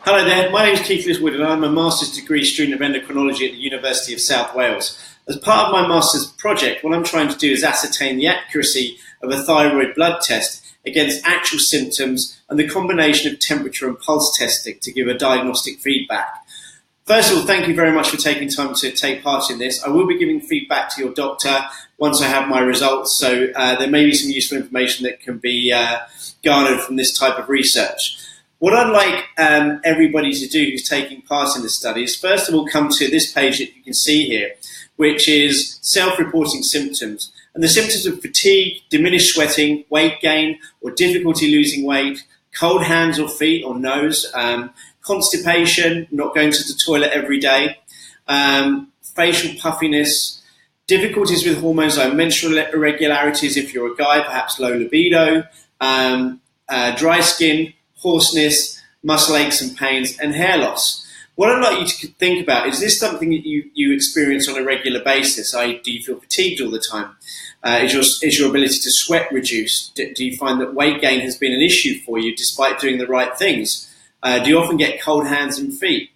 Hello there, my name is Keith Liswood and I'm a Master's Degree student of endocrinology at the University of South Wales. As part of my Master's project, what I'm trying to do is ascertain the accuracy of a thyroid blood test against actual symptoms and the combination of temperature and pulse testing to give a diagnostic feedback. First of all, thank you very much for taking time to take part in this. I will be giving feedback to your doctor once I have my results, so there may be some useful information that can be garnered from this type of research. What I'd like everybody to do who's taking part in the study is first of all come to this page that you can see here, which is self-reporting symptoms. And the symptoms of fatigue, diminished sweating, weight gain or difficulty losing weight, cold hands or feet or nose, constipation, not going to the toilet every day, facial puffiness, difficulties with hormones like menstrual irregularities if you're a guy, perhaps low libido, dry skin, hoarseness, muscle aches and pains, and hair loss. What I'd like you to think about, is this something that you experience on a regular basis? Do you feel fatigued all the time? Is your ability to sweat reduced? Do you find that weight gain has been an issue for you despite doing the right things? Do you often get cold hands and feet?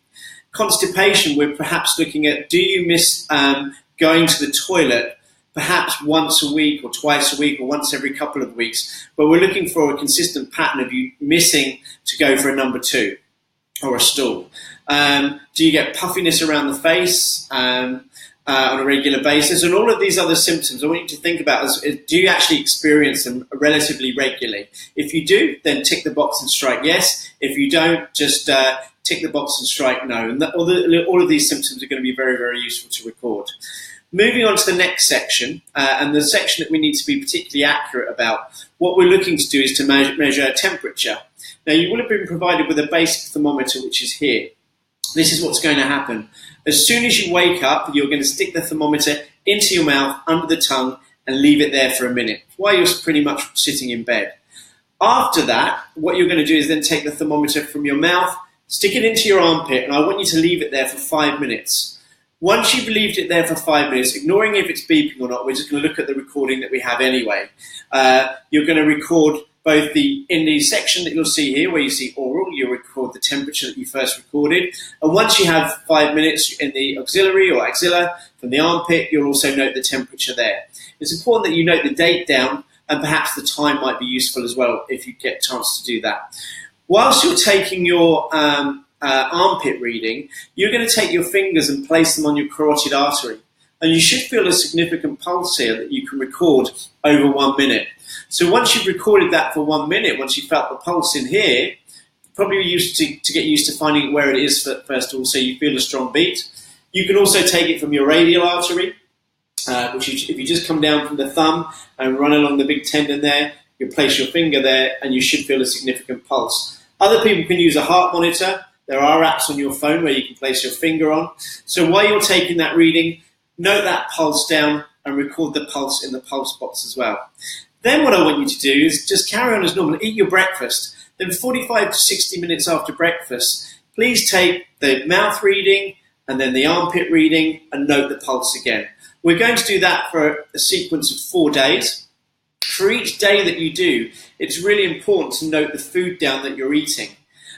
Constipation, we're perhaps looking at, do you miss going to the toilet perhaps once a week or twice a week or once every couple of weeks, but we're looking for a consistent pattern of you missing to go for a number 2 or a stool. Do you get puffiness around the face on a regular basis? And all of these other symptoms, I want you to think about, do you actually experience them relatively regularly? If you do, then tick the box and strike yes. If you don't, just tick the box and strike no. And all of these symptoms are going to be very, very useful to record. Moving on to the next section, and the section that we need to be particularly accurate about, what we're looking to do is to measure temperature. Now, you will have been provided with a basic thermometer, which is here. This is what's going to happen. As soon as you wake up, you're going to stick the thermometer into your mouth, under the tongue, and leave it there for a minute, while you're pretty much sitting in bed. After that, what you're going to do is then take the thermometer from your mouth, stick it into your armpit, and I want you to leave it there for 5 minutes. Once you've left it there for 5 minutes, ignoring if it's beeping or not, we're just going to look at the recording that we have anyway. You're going to record both in the section that you'll see here, where you see oral, you'll record the temperature that you first recorded. And once you have 5 minutes in the auxiliary or axilla from the armpit, you'll also note the temperature there. It's important that you note the date down, and perhaps the time might be useful as well if you get a chance to do that. Whilst you're taking your armpit reading, you're going to take your fingers and place them on your carotid artery. And you should feel a significant pulse here that you can record over 1 minute. So once you've recorded that for 1 minute, once you've felt the pulse in here, probably used to get used to finding where it is first of all, so you feel a strong beat. You can also take it from your radial artery, if you just come down from the thumb and run along the big tendon there, you place your finger there and you should feel a significant pulse. Other people can use a heart monitor. There are apps on your phone where you can place your finger on. So while you're taking that reading, note that pulse down and record the pulse in the pulse box as well. Then what I want you to do is just carry on as normal, eat your breakfast. Then 45 to 60 minutes after breakfast, please take the mouth reading and then the armpit reading and note the pulse again. We're going to do that for a sequence of 4 days. For each day that you do, it's really important to note the food down that you're eating.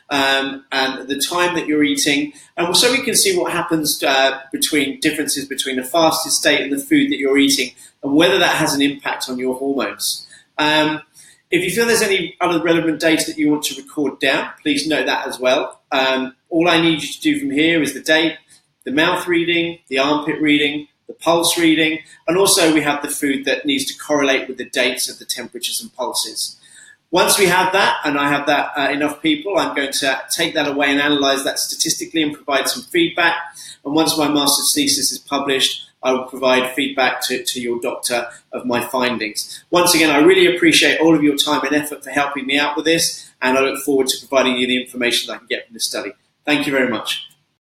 And the time that you're eating, and so we can see what happens differences between the fasted state and the food that you're eating, and whether that has an impact on your hormones. If you feel there's any other relevant data that you want to record down, please note that as well. All I need you to do from here is the date, the mouth reading, the armpit reading, the pulse reading, and also we have the food that needs to correlate with the dates of the temperatures and pulses. Once we have that, and I have that enough people, I'm going to take that away and analyse that statistically and provide some feedback. And once my master's thesis is published, I will provide feedback to your doctor of my findings. Once again, I really appreciate all of your time and effort for helping me out with this, and I look forward to providing you the information that I can get from this study. Thank you very much.